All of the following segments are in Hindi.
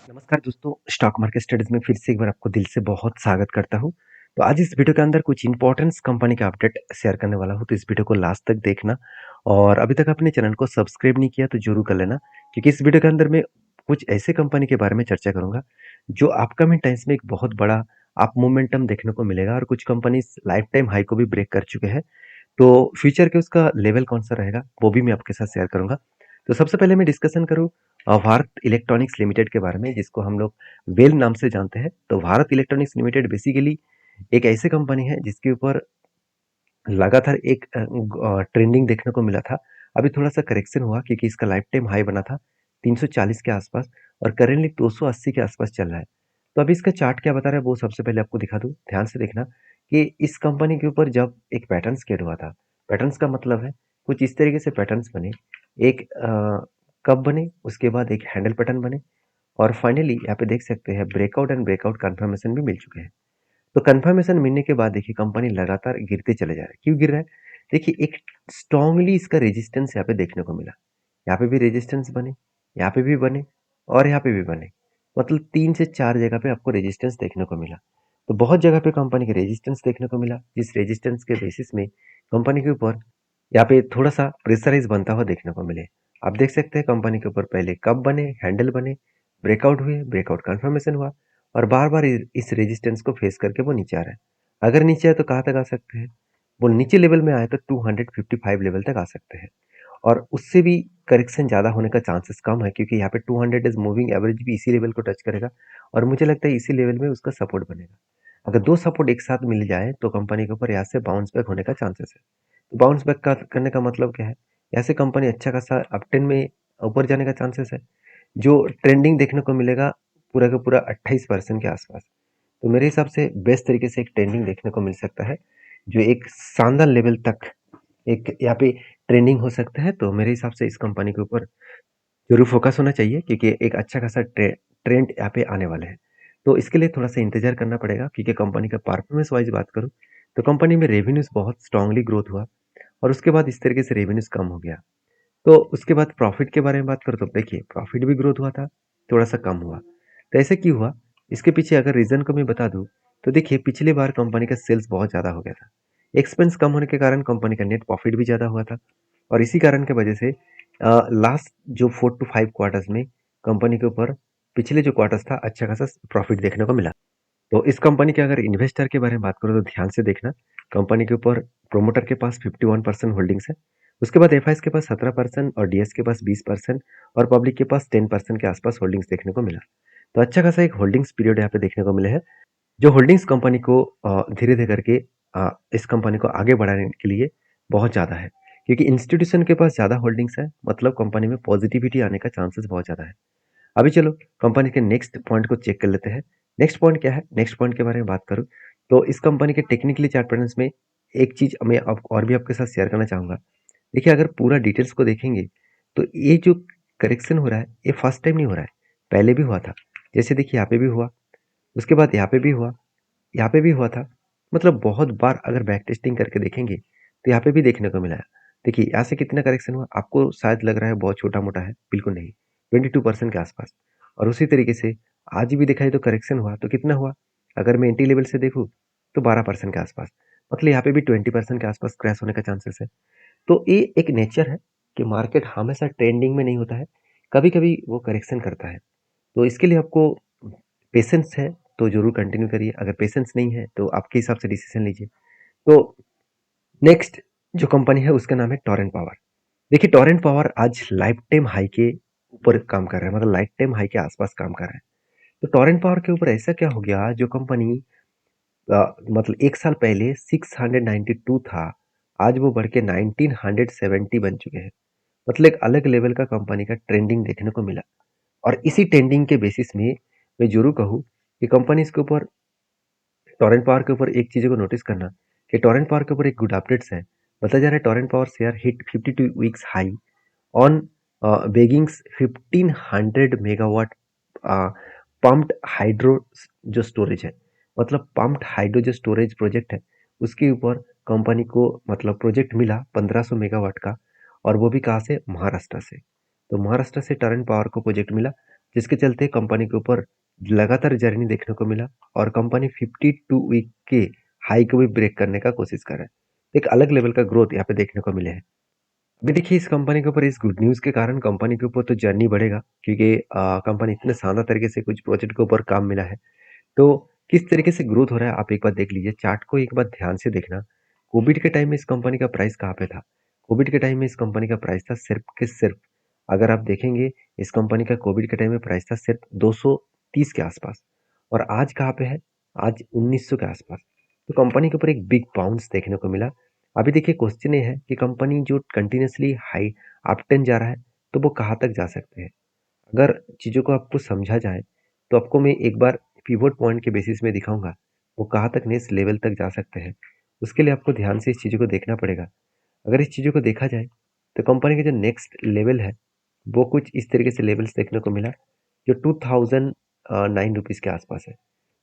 नमस्कार दोस्तों, स्टॉक मार्केट स्टडीज में फिर से एक बार आपको दिल से बहुत स्वागत करता हूँ। तो आज इस वीडियो के अंदर कुछ इंपॉर्टेंस कंपनी का अपडेट शेयर करने वाला हूँ, तो इस वीडियो को लास्ट तक देखना। और अभी तक अपने चैनल को सब्सक्राइब नहीं किया तो जरूर कर लेना, क्योंकि इस वीडियो के अंदर मैं कुछ ऐसे कंपनी के बारे में चर्चा करूंगा जो अपकमिंग टाइम्स में एक बहुत बड़ा अप मोमेंटम देखने को मिलेगा, और कुछ कंपनी लाइफ टाइम हाई को भी ब्रेक कर चुके हैं। तो फ्यूचर के उसका लेवल कौन सा रहेगा वो भी मैं आपके साथ शेयर करूंगा। तो सबसे पहले मैं डिस्कशन करूं भारत इलेक्ट्रॉनिक्स लिमिटेड के बारे में, जिसको हम लोग वेल नाम से जानते हैं। तो भारत इलेक्ट्रॉनिक्स लिमिटेड बेसिकली एक ऐसी कंपनी है जिसके ऊपर लगातार एक ट्रेंडिंग देखने को मिला था। अभी थोड़ा सा करेक्शन हुआ क्योंकि इसका लाइफ टाइम हाई बना था 340 के आसपास, और करेंटली 280 के आसपास चल रहा है। तो अभी इसका चार्ट क्या बता रहा है वो सबसे पहले आपको दिखा दूं, ध्यान से देखना कि इस कंपनी के ऊपर जब एक पैटर्न क्रिएट हुआ था। पैटर्न्स का मतलब है कुछ इस तरीके से पैटर्न्स बने, एक कप बने, उसके बाद एक हैंडल पैटर्न बने, और फाइनली यहाँ पे देख सकते हैं ब्रेकआउट एंड ब्रेकआउट कंफर्मेशन भी मिल चुके हैं। तो कंफर्मेशन मिलने के बाद देखिए कंपनी लगातार गिरते चले जा रहा है। क्यों गिर रहा है? देखिए एक स्ट्रांगली इसका रेजिस्टेंस यहाँ पे देखने को मिला। यहाँ पे भी रेजिस्टेंस बने, यहाँ पे भी बने, और यहाँ पे भी बने। मतलब 3 से 4 जगह पे आपको रेजिस्टेंस देखने को मिला। तो बहुत जगह पे कंपनी के रेजिस्टेंस देखने को मिला, जिस रेजिस्टेंस के बेसिस में कंपनी के ऊपर यहाँ पे थोड़ा सा प्रेशराइज बनता हुआ देखने को मिले। आप देख सकते हैं कंपनी के ऊपर पहले कप बने, हैंडल बने, ब्रेकआउट हुए, ब्रेकआउट कंफर्मेशन हुआ, और बार बार इस रेजिस्टेंस को फेस करके वो नीचे आ रहा है। अगर नीचे आए तो कहाँ तक आ सकते हैं? वो नीचे लेवल में आए तो 255 लेवल तक आ सकते हैं, और उससे भी करेक्शन ज़्यादा होने का चांसेस कम है, क्योंकि यहाँ पे 200 इज मूविंग एवरेज भी इसी लेवल को टच करेगा, और मुझे लगता है इसी लेवल में उसका सपोर्ट बनेगा। अगर दो सपोर्ट एक साथ मिल जाए तो कंपनी के ऊपर यहाँ से बाउंस बैक होने का चांसेस है। तो बाउंस बैक का करने का मतलब क्या है? यहाँ से कंपनी अच्छा खासा अपटेन में ऊपर जाने का चांसेस है, जो ट्रेंडिंग देखने को मिलेगा पूरा का पूरा 28% के आसपास। तो मेरे हिसाब से बेस्ट तरीके से एक ट्रेंडिंग देखने को मिल सकता है, जो एक शानदार लेवल तक एक यहाँ पे ट्रेंडिंग हो सकता है। तो मेरे हिसाब से इस कंपनी के ऊपर जरूर फोकस होना चाहिए, क्योंकि एक अच्छा खासा ट्रेंड यहाँ पे आने वाले हैं। तो इसके लिए थोड़ा सा इंतजार करना पड़ेगा, क्योंकि कंपनी का परफॉर्मेंस वाइज बात करूँ तो कंपनी में रेवेन्यूज बहुत स्ट्रांगली ग्रोथ हुआ, और उसके बाद इस तरीके से रेवेन्यूज कम हो गया। तो उसके बाद प्रॉफिट के बारे में बात करो तो देखिए प्रॉफिट भी ग्रोथ हुआ था, थोड़ा सा कम हुआ। तो ऐसे क्यों हुआ? इसके पीछे अगर रीजन को मैं बता दूं तो देखिए पिछली बार कंपनी का सेल्स बहुत ज़्यादा हो गया था। एक्सपेंस कम होने के कारण कंपनी का नेट प्रॉफिट भी ज़्यादा हुआ था, और इसी कारण की वजह से लास्ट जो 4 to 5 क्वार्टर्स में कंपनी के ऊपर पिछले जो क्वार्टर्स था अच्छा खासा प्रॉफिट देखने को मिला। तो इस कंपनी के अगर इन्वेस्टर के बारे में बात करो तो ध्यान से देखना, कंपनी के ऊपर प्रोमोटर के पास 51% होल्डिंग्स है, उसके बाद एफआईएस के पास 17% और डीएस के पास 20% और पब्लिक के पास 10% के आसपास होल्डिंग्स देखने को मिला। तो अच्छा खासा एक होल्डिंग्स पीरियड यहाँ पे देखने को मिले है, जो होल्डिंग्स कंपनी को धीरे धीरे करके इस कंपनी को आगे बढ़ाने के लिए बहुत ज़्यादा है, क्योंकि इंस्टीट्यूशन के पास ज़्यादा होल्डिंग्स है, मतलब कंपनी में पॉजिटिविटी आने का चांसेस बहुत ज़्यादा है। अभी चलो कंपनी के नेक्स्ट पॉइंट को चेक कर लेते हैं। नेक्स्ट पॉइंट क्या है? नेक्स्ट पॉइंट के बारे में बात करूँ तो इस कंपनी के टेक्निकली चार्ट पैटर्न्स में एक चीज मैं और भी आपके साथ शेयर करना चाहूंगा। देखिए अगर पूरा डिटेल्स को देखेंगे तो ये जो करेक्शन हो रहा है ये फर्स्ट टाइम नहीं हो रहा है, पहले भी हुआ था। जैसे देखिए यहाँ पे भी हुआ, उसके बाद यहाँ पे भी हुआ, यहाँ पे भी हुआ था। मतलब बहुत बार अगर बैक टेस्टिंग करके देखेंगे तो यहाँ पे भी देखने को मिला है। देखिए यहाँ से कितना करेक्शन हुआ, आपको शायद लग रहा है बहुत छोटा मोटा है, बिल्कुल नहीं, 22% के आसपास। और उसी तरीके से आज भी दिखाई तो करेक्शन हुआ तो कितना हुआ, अगर मैं एंटी लेवल से देखूँ तो 12% के आसपास। मतलब यहाँ पे भी 20% के आसपास क्रैश होने का चांसेस है। तो ये एक नेचर है कि मार्केट हमेशा ट्रेंडिंग में नहीं होता है, कभी कभी वो करेक्शन करता है। तो इसके लिए आपको पेशेंस है तो जरूर कंटिन्यू करिए, अगर पेशेंस नहीं है तो आपके हिसाब से डिसीजन लीजिए। तो नेक्स्ट जो कंपनी है उसका नाम है टोरेंट पावर। देखिए टोरेंट पावर आज लाइफ टाइम हाई के ऊपर काम कर रहा है, मतलब लाइफ टाइम हाई के आसपास काम कर रहा है। तो टोरेंट पावर के ऊपर ऐसा क्या हो गया, जो कंपनी मतलब एक साल पहले 692 था, आज वो बढ़ के 1970 बन चुके हैं। मतलब एक अलग लेवल का कंपनी का ट्रेंडिंग देखने को मिला। और इसी ट्रेंडिंग के बेसिस में मैं जरूर कहूँ कि कंपनी इसके ऊपर, टोरेंट पावर के ऊपर एक चीज़ को नोटिस करना कि टोरेंट पावर के ऊपर एक गुड अपडेट्स है। बताया जा रहा है Torrent power share hit 52 weeks high on bagging 1500 megawatt pumped hydro जो स्टोरेज है, मतलब पम्प्ड हाइड्रो जो स्टोरेज प्रोजेक्ट है उसके ऊपर कंपनी को मतलब प्रोजेक्ट मिला 1500 मेगावाट का, और वो भी कहाँ से? महाराष्ट्र से। तो महाराष्ट्र से टोरेंट पावर को प्रोजेक्ट मिला, जिसके चलते कंपनी के ऊपर लगातार जर्नी देखने को मिला और कंपनी 52 वीक के हाई को भी ब्रेक करने का कोशिश कर रहा है। एक अलग लेवल का ग्रोथ यहाँ पे देखने को मिले हैं। अभी देखिए इस कंपनी के ऊपर इस गुड न्यूज़ के कारण कंपनी के ऊपर तो जर्नी बढ़ेगा, क्योंकि कंपनी इतने शानदार तरीके से कुछ प्रोजेक्ट के ऊपर काम मिला है। तो किस तरीके से ग्रोथ हो रहा है आप एक बार देख लीजिए, चार्ट को एक बार ध्यान से देखना। कोविड के टाइम में इस कंपनी का प्राइस कहाँ पे था? कोविड के टाइम में इस कंपनी का प्राइस था सिर्फ के सिर्फ, अगर आप देखेंगे इस कंपनी का कोविड के टाइम में प्राइस था सिर्फ 230 के आसपास, और आज कहाँ पे है? आज 1900 के आसपास। तो कंपनी के ऊपर एक बिग बाउंस देखने को मिला। अभी देखिए क्वेश्चन ये है कि कंपनी जो कंटिन्यूसली हाई अपट्रेंड जा रहा है, तो वो कहाँ तक जा सकते हैं? अगर चीज़ों को आपको समझा जाए तो आपको मैं एक बार पिवट पॉइंट के बेसिस में दिखाऊंगा वो कहाँ तक नेक्स्ट लेवल तक जा सकते हैं। उसके लिए आपको ध्यान से इस चीज़ों को देखना पड़ेगा। अगर इस चीज़ों को देखा जाए तो कंपनी का जो नेक्स्ट लेवल है वो कुछ इस तरीके से लेवल्स देखने को मिला, जो 2009 रुपीज़ के आसपास है।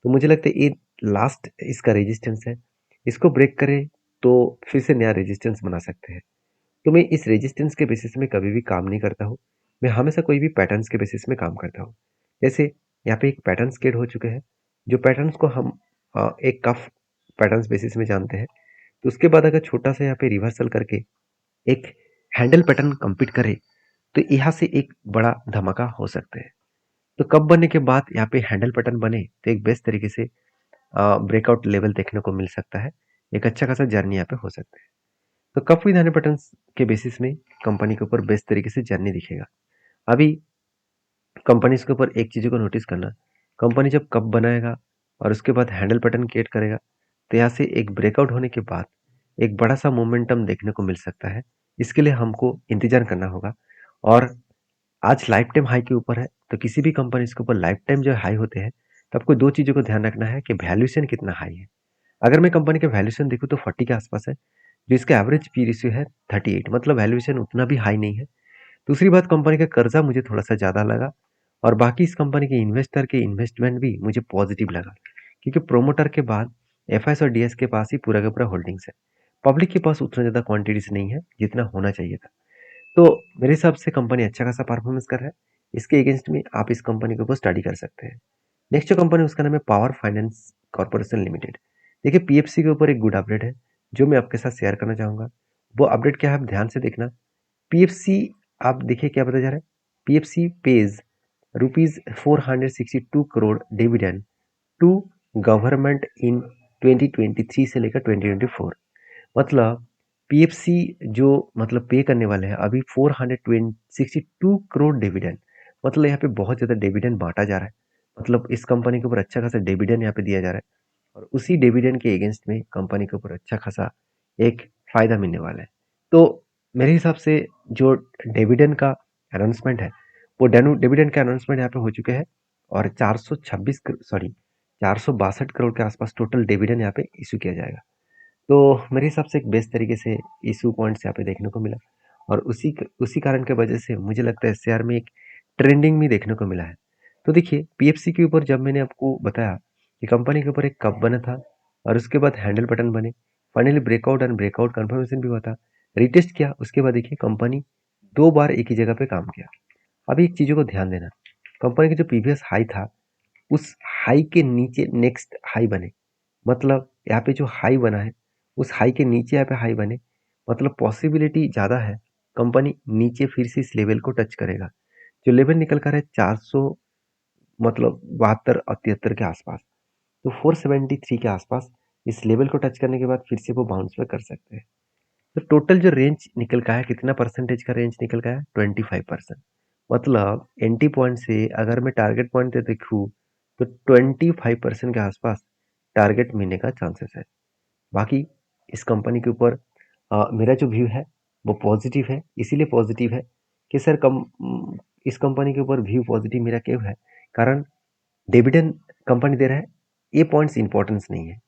तो मुझे लगता है ये लास्ट इसका रेजिस्टेंस है। इसको ब्रेक करे तो फिर से नया रेजिस्टेंस बना सकते हैं। तो मैं इस रेजिस्टेंस के बेसिस में कभी भी काम नहीं करता हूँ। मैं हमेशा कोई भी पैटर्न्स के बेसिस में काम करता हूँ। जैसे यहाँ पे एक पैटर्न्स क्रिएट हो चुके हैं, जो पैटर्न्स को हम एक कफ पैटर्न्स बेसिस में जानते हैं। तो उसके बाद अगर छोटा सा यहाँ पे रिवर्सल करके एक हैंडल पैटर्न कंप्लीट करे तो यहाँ से एक बड़ा धमाका हो सकता है। तो कब बनने के बाद यहाँ पे हैंडल पैटर्न बने तो एक बेस्ट तरीके से ब्रेकआउट लेवल देखने को मिल सकता है। एक अच्छा खासा जर्नी यहाँ पे हो सकता है। तो कप विद हनी पैटर्न्स के बेसिस में कंपनी के ऊपर बेस्ट तरीके से जर्नी दिखेगा। अभी कंपनी के ऊपर एक चीज़ को नोटिस करना, कंपनी जब कप बनाएगा और उसके बाद हैंडल पैटर्न क्रिएट करेगा तो यहाँ से एक ब्रेकआउट होने के बाद एक बड़ा सा मोमेंटम देखने को मिल सकता है। इसके लिए हमको इंतजार करना होगा। और आज लाइफ टाइम हाई के ऊपर है, तो किसी भी कंपनी के ऊपर लाइफ टाइम जो हाई होते हैं तो आपको दो चीज़ों को ध्यान रखना है कि वैल्यूएशन कितना हाई है। अगर मैं कंपनी का वैल्यूएशन देखूँ तो 40 के आसपास है, जो इसका एवरेज पी रेशियो है 38, मतलब वैल्यूएशन उतना भी हाई नहीं है। दूसरी बात, कंपनी का कर्जा मुझे थोड़ा सा ज़्यादा लगा, और बाकी इस कंपनी के इन्वेस्टर के इन्वेस्टमेंट भी मुझे पॉजिटिव लगा, क्योंकि प्रोमोटर के बाद एफआईएस और डीएस के पास ही पूरा का पूरा होल्डिंग्स है। पब्लिक के पास उतना ज़्यादा क्वांटिटीज नहीं है जितना होना चाहिए था। तो मेरे हिसाब से कंपनी अच्छा खासा परफॉर्मेंस कर रहा है। इसके अगेंस्ट में आप इस कंपनी के ऊपर स्टडी कर सकते हैं। नेक्स्ट जो कंपनी उसका नाम है पावर फाइनेंस कॉर्पोरेशन लिमिटेड। देखिए पीएफसी के ऊपर एक गुड अपडेट है जो मैं आपके साथ शेयर करना चाहूँगा। वो अपडेट क्या है आप ध्यान से देखना। पीएफसी, आप देखिए क्या बताया जा रहा है। PFC pays ₹462 crore dividend to government in 2023 से लेकर 2024। मतलब पीएफसी जो मतलब पे करने वाले हैं अभी 462 करोड़ डिविडेंड। मतलब यहाँ पे बहुत ज़्यादा डिविडेंड बांटा जा रहा है। मतलब इस कंपनी के ऊपर अच्छा खासा डिविडेंड यहाँ पे दिया जा रहा है, और उसी डिविडेंड के अगेंस्ट में कंपनी के ऊपर अच्छा खासा एक फायदा मिलने वाला है। तो मेरे हिसाब से जो डिविडेंड का अनाउंसमेंट है वो डिविडेंड का अनाउंसमेंट यहाँ पे हो चुके हैं, और 462 करोड़ के आसपास टोटल डिविडेंड यहाँ पे इशू किया जाएगा। तो मेरे हिसाब से एक बेस्ट तरीके से इशू पॉइंट्स यहाँ पे देखने को मिला, और उसी कारण के वजह से मुझे लगता है शेयर में एक ट्रेंडिंग भी देखने को मिला है। तो देखिए पीएफसी के ऊपर जब मैंने आपको बताया कि कंपनी के ऊपर एक कप बना था और उसके बाद हैंडल बटन बने, finally breakout and breakout confirmation भी हुआ था, रिटेस्ट किया, उसके बाद देखिए कंपनी 2 बार एक ही जगह पे काम किया। अभी एक चीज़ों को ध्यान देना, कंपनी का जो प्रीवियस हाई था उस हाई के नीचे नेक्स्ट हाई बने, मतलब यहाँ पे जो हाई बना है उस हाई के नीचे यहाँ पे हाई बने, मतलब पॉसिबिलिटी ज़्यादा है कंपनी नीचे फिर से इस लेवल को टच करेगा। जो लेवल निकल कर है 400, मतलब 72 और 73 के आसपास, तो 473 के आसपास इस लेवल को टच करने के बाद फिर से वो बाउंस बैक कर सकते हैं। तो टोटल जो रेंज निकल का है, कितना परसेंटेज का रेंज निकल का है? 25%। मतलब एंट्री पॉइंट से अगर मैं टारगेट पॉइंट पे देखूँ तो 25% के आसपास टारगेट मिलने का चांसेस है। बाकी इस कंपनी के ऊपर मेरा जो व्यू है वो पॉजिटिव है। इसीलिए पॉजिटिव है कि सर इस कंपनी के ऊपर व्यू पॉजिटिव मेरा क्यों है, कारण डिविडेंड कंपनी दे रहा है, ये पॉइंट्स इंपॉर्टेंस नहीं है।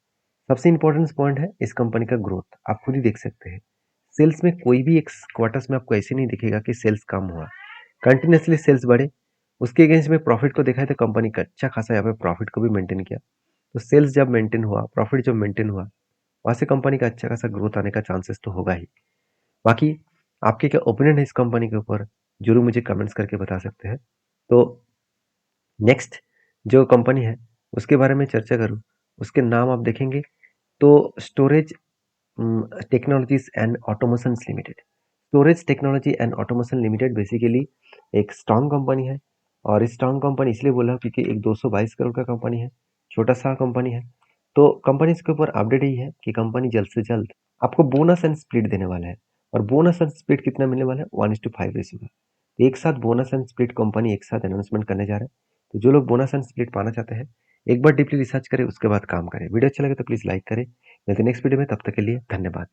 सबसे इंपॉर्टेंट पॉइंट है इस कंपनी का ग्रोथ। आप खुद ही देख सकते हैं सेल्स में कोई भी एक क्वार्टर्स में आपको ऐसे नहीं दिखेगा कि सेल्स कम हुआ, कंटिन्यूसली सेल्स बढ़े। उसके अगेंस्ट में प्रॉफिट को देखा है तो कंपनी का अच्छा खासा यहाँ पे प्रॉफिट को भी मेंटेन किया। तो सेल्स जब मेंटेन हुआ, प्रॉफिट जब मेंटेन हुआ, वहाँ से कंपनी का अच्छा खासा ग्रोथ आने का चांसेस तो होगा ही। बाकी आपके क्या ओपिनियन है इस कंपनी के ऊपर, जरूर मुझे कमेंट्स करके बता सकते हैं। तो नेक्स्ट जो कंपनी है उसके बारे में चर्चा करूँ, उसके नाम आप देखेंगे तो storage technologies and automations limited. Storage technology and automation limited basically एक स्ट्रांग कंपनी है। और स्ट्रांग कंपनी इसलिए बोला क्योंकि एक 222 करोड़ का कंपनी है, छोटा सा कंपनी है। तो कंपनी इसके ऊपर अपडेट यही है कि कंपनी जल्द से जल्द आपको बोनस एंड स्प्लिट देने वाला है। और बोनस एंड स्प्लिट कितना मिलने वाला है? 1:5 रेशियो का। तो एक साथ बोनस एंड स्प्लिट कंपनी एक साथ अनाउंसमेंट करने जा रहा है। तो जो लोग बोनस एंड स्प्लिट पाना चाहते हैं, एक बार डीपली रिसर्च करें, उसके बाद काम करें। वीडियो अच्छा लगे तो प्लीज़ लाइक करें। मिलते हैं नेक्स्ट वीडियो में, तब तक के लिए धन्यवाद।